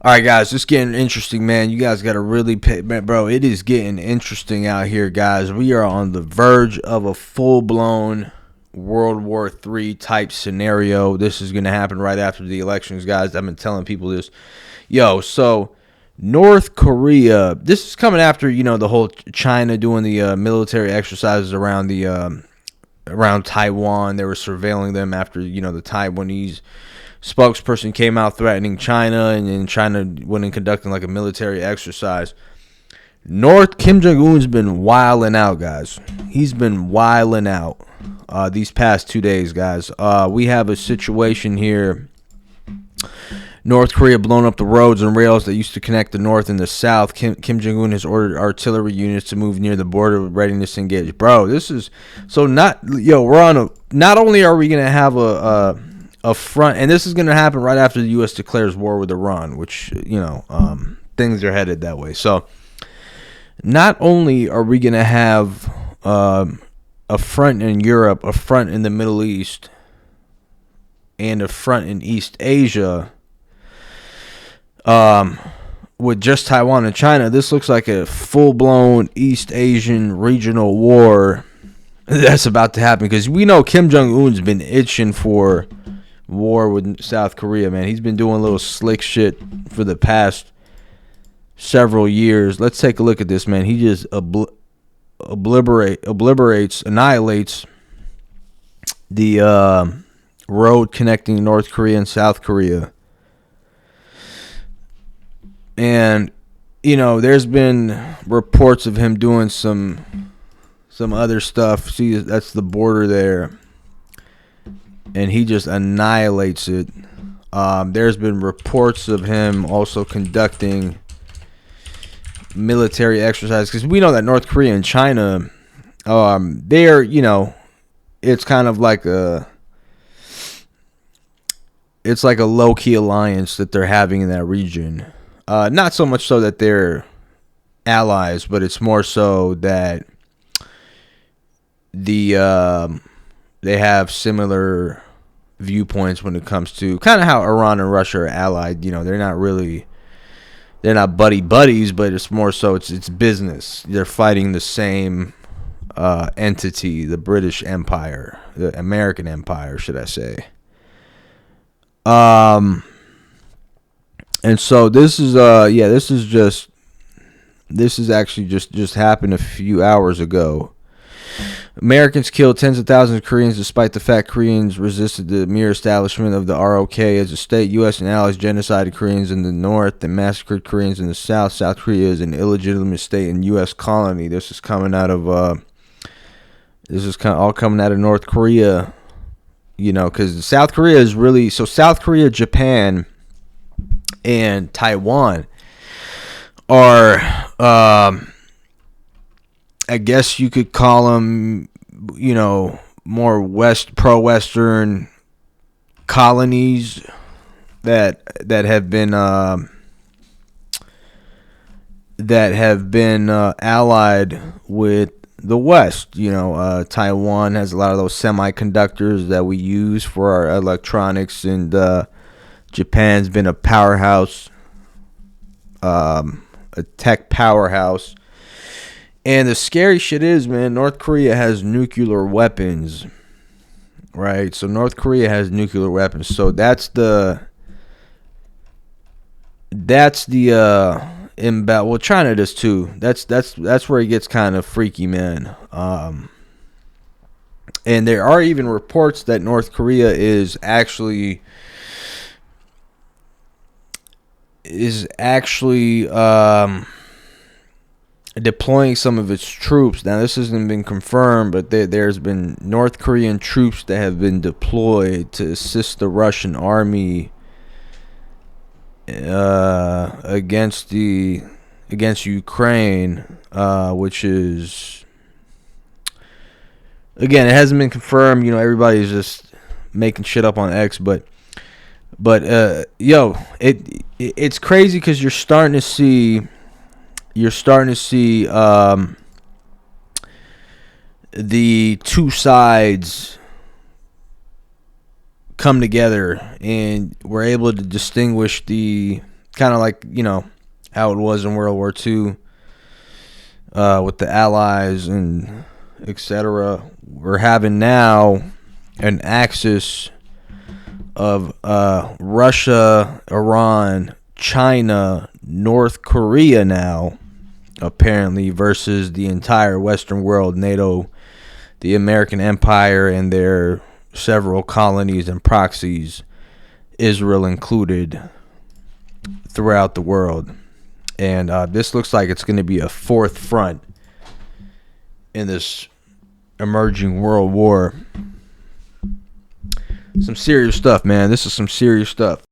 All right, guys, it's getting interesting, man. You guys got to really pay, man, bro. It is getting interesting out here, guys. We are on the verge of a full-blown World War III type scenario. This is going to happen right after the elections, guys. I've been telling people this. So North Korea, this is coming after, the whole China doing the military exercises around around Taiwan. They were surveilling them after, the Taiwanese spokesperson came out threatening China, and then China went and conducting like a military exercise. Kim Jong-un's been wilding out, guys. He's been wilding out these past 2 days, guys. We have a situation here. North Korea blown up the roads and rails that used to connect the north and the south. Kim Jong-un has ordered artillery units to move near the border with readiness to engage. Bro, this is so not only are we gonna have a front, and this is going to happen right after the U.S. declares war with Iran, which, things are headed that way. So not only are we going to have a front in Europe, a front in the Middle East, and a front in East Asia with just Taiwan and China, this looks like a full-blown East Asian regional war that's about to happen, because we know Kim Jong-un's been itching for war with South Korea, man. He's been doing a little slick shit for the past several years. Let's take a look at this, man. He just annihilates the road connecting North Korea and South Korea. And, there's been reports of him doing some other stuff. See, that's the border there. And he just annihilates it. There's been reports of him also conducting military exercises, because we know that North Korea and China, they're, it's kind of like it's like a low-key alliance that they're having in that region. Not so much so that they're allies, but it's more so that they have similar viewpoints when it comes to kind of how Iran and Russia are allied. They're not buddies, but it's more so it's business. They're fighting the same entity, the British Empire, the American Empire, should I say. And so this is actually just happened a few hours ago. Americans killed tens of thousands of Koreans despite the fact Koreans resisted the mere establishment of the ROK as a state. U.S. and allies genocided Koreans in the north and massacred Koreans in the south. South Korea is an illegitimate state and U.S. colony. This is coming out of all coming out of North Korea, because South Korea is really South Korea, Japan, and Taiwan are I guess you could call them, more pro-Western colonies that have been allied with the West. Taiwan has a lot of those semiconductors that we use for our electronics, and Japan's been a powerhouse, a tech powerhouse. And the scary shit is, man, North Korea has nuclear weapons, right? So North Korea has nuclear weapons. So that's the imbalance. Well, China does too. That's where it gets kind of freaky, man. And there are even reports that North Korea is actually deploying some of its troops. Now, this hasn't been confirmed, but there's been North Korean troops that have been deployed to assist the Russian army against Ukraine, which is, again, it hasn't been confirmed. Everybody's just making shit up on X, but it's crazy because you're starting to see the two sides come together, and we're able to distinguish the kind of like, how it was in World War II, with the Allies and etc. We're having now an axis of Russia, Iran, China, North Korea now, apparently, versus the entire Western world, NATO, the American Empire, and their several colonies and proxies, Israel included, throughout the world. And this looks like it's going to be a fourth front in this emerging world war. Some serious stuff, man. This is some serious stuff.